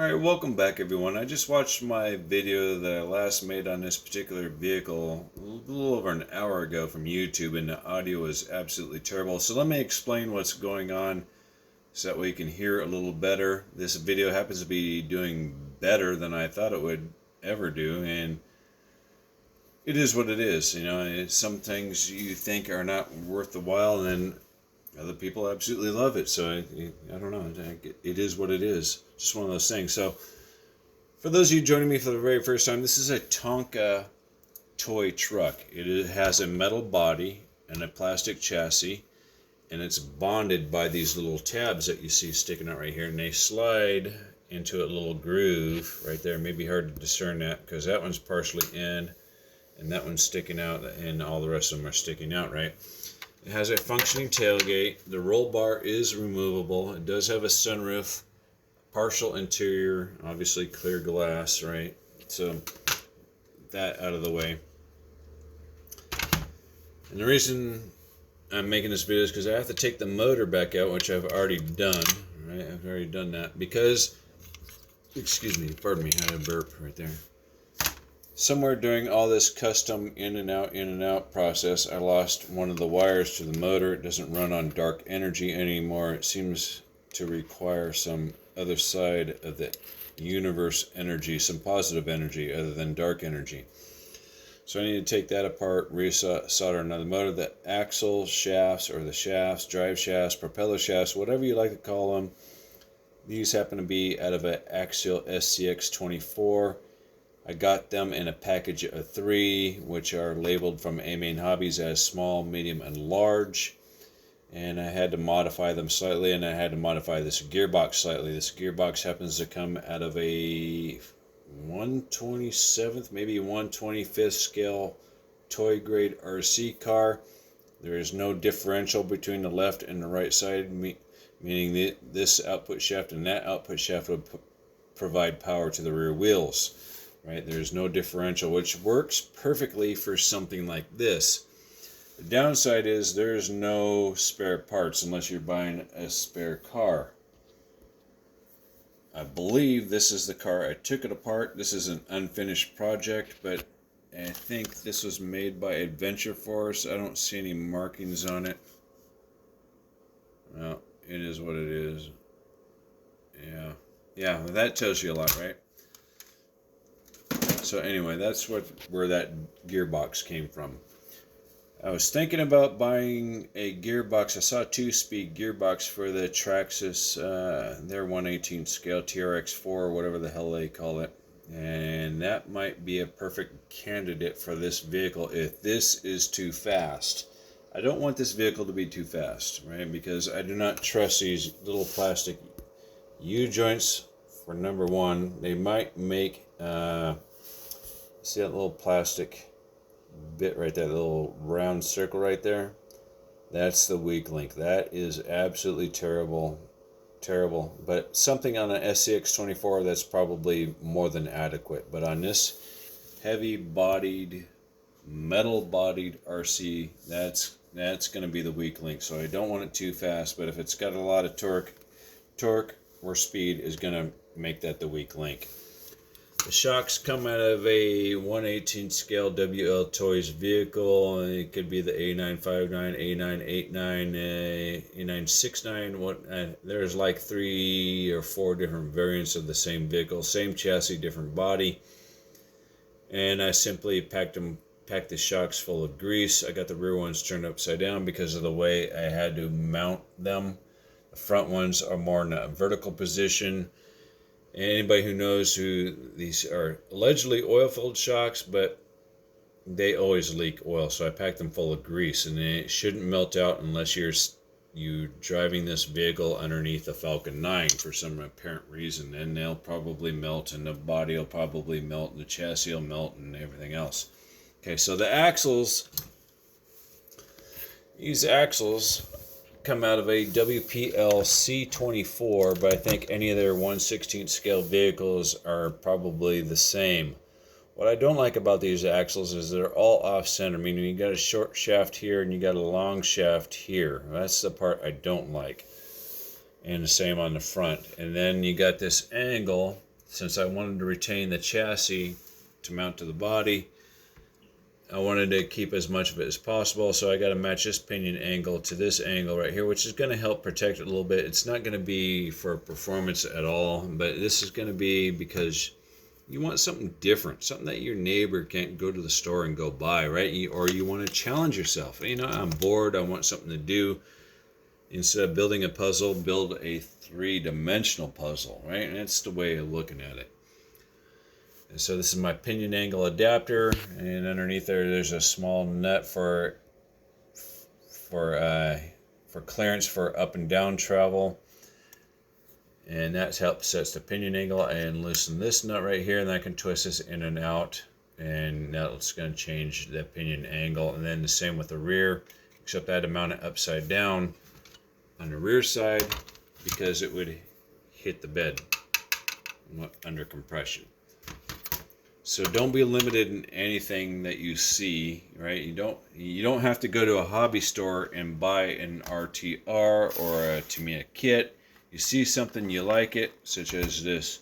Alright, welcome back everyone. I just watched my video that I last made on this particular vehicle a little over an hour ago from YouTube, and the audio is absolutely terrible. So let me explain what's going on so that way you can hear a little better. This video happens to be doing better than I thought it would ever do, and it is what it is. You know, some things you think are not worth the while, and then other people absolutely love it. So I don't know. It is what it is. Just one of those things. So for those of you joining me for the very first time, this is a Tonka toy truck. It has a metal body and a plastic chassis, and it's bonded by these little tabs that you see sticking out right here, and they slide into a little groove right there. It may be hard to discern that because that one's partially in and that one's sticking out, and all the rest of them are sticking out, right? It has a functioning tailgate. The roll bar is removable. It does have a sunroof, partial interior, obviously clear glass, right? So that out of the way. And the reason I'm making this video is because I have to take the motor back out, which I've already done, right? I've already done that because, excuse me, pardon me, I had a burp right there. Somewhere during all this custom in and out process, I lost one of the wires to the motor. It doesn't run on dark energy anymore. It seems to require some other side of the universe energy, some positive energy other than dark energy. So I need to take that apart, resolder another motor. The axle shafts, or the shafts, drive shafts, propeller shafts, whatever you like to call them, these happen to be out of an Axial SCX24. I got them in a package of 3, which are labeled from A-Main Hobbies as small, medium, and large. And I had to modify them slightly, and I had to modify this gearbox slightly. This gearbox happens to come out of a 1/27th, maybe 1/25th scale toy grade RC car. There is no differential between the left and the right side, meaning this output shaft and that output shaft would provide power to the rear wheels. Right, there's no differential, which works perfectly for something like this. The downside is there's no spare parts unless you're buying a spare car. I believe this is the car. I took it apart. This is an unfinished project, but I think this was made by Adventure Force. I don't see any markings on it. Well, it is what it is. Yeah, that tells you a lot, right? So anyway, that's where that gearbox came from. I was thinking about buying a gearbox. I saw a 2-speed gearbox for the Traxxas, their 1/18 scale TRX4, whatever the hell they call it. And that might be a perfect candidate for this vehicle if this is too fast. I don't want this vehicle to be too fast, right? Because I do not trust these little plastic U-joints, for number one. They might make... see that little plastic bit right there, the little round circle right there? That's the weak link. That is absolutely terrible. But something on an SCX24, that's probably more than adequate. But on this heavy-bodied, metal-bodied RC, that's going to be the weak link. So I don't want it too fast, but if it's got a lot of torque or speed is going to make that the weak link. The shocks come out of a 1/18 scale WL Toys vehicle. It could be the A959, A989, A969. There's like 3 or 4 different variants of the same vehicle, same chassis, different body. And I simply packed the shocks full of grease. I got the rear ones turned upside down because of the way I had to mount them. The front ones are more in a vertical position. Anybody who knows these are allegedly oil-filled shocks, but they always leak oil, so I packed them full of grease, and they shouldn't melt out unless you're driving this vehicle underneath a Falcon 9 for some apparent reason. And they'll probably melt, and the body will probably melt, and the chassis will melt, and everything else. Okay, so the axles, these axles come out of a WPL C24, but I think any of their 1/16 scale vehicles are probably the same. What I don't like about these axles is they're all off-center, meaning you got a short shaft here and you got a long shaft here. That's the part I don't like. And the same on the front. And then you got this angle since I wanted to retain the chassis to mount to the body, I wanted to keep as much of it as possible, so I got to match this pinion angle to this angle right here, which is going to help protect it a little bit. It's not going to be for performance at all, but this is going to be because you want something different, something that your neighbor can't go to the store and go buy, right? Or you want to challenge yourself. You know, I'm bored, I want something to do. Instead of building a puzzle, build a three-dimensional puzzle, right? And that's the way of looking at it. And so this is my pinion angle adapter, and underneath there's a small nut for clearance for up and down travel, and that helps sets the pinion angle. And loosen this nut right here, and I can twist this in and out, and that's going to change the pinion angle. And then the same with the rear, except I had to mount it upside down on the rear side because it would hit the bed under compression. So don't be limited in anything that you see, right? You don't have to go to a hobby store and buy an RTR or a Tamiya kit. You see something you like it, such as this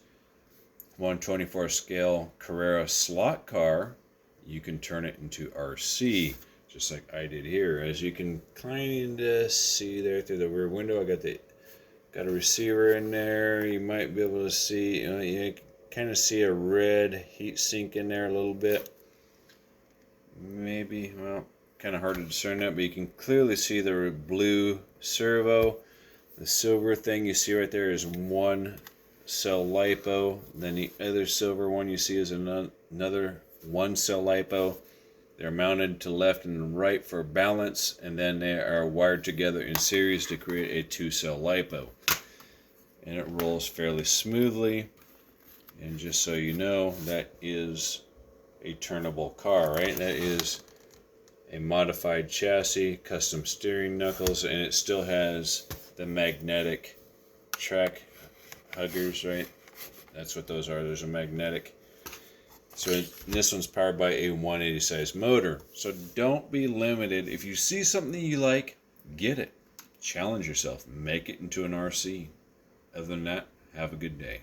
1/24 scale Carrera slot car, you can turn it into RC, just like I did here. As you can kind of see there through the rear window, I got a receiver in there. You might be able to see, you kind of see a red heat sink in there a little bit. Maybe, well, kind of hard to discern that, but you can clearly see the blue servo. The silver thing you see right there is one cell lipo. Then the other silver one you see is another one cell lipo. They're mounted to left and right for balance, and then they are wired together in series to create a 2-cell lipo. And it rolls fairly smoothly. And just so you know, that is a turnable car, right? That is a modified chassis, custom steering knuckles, and it still has the magnetic track huggers, right? That's what those are. Those are magnetic. So this one's powered by a 180 size motor. So don't be limited. If you see something you like, get it. Challenge yourself. Make it into an RC. Other than that, have a good day.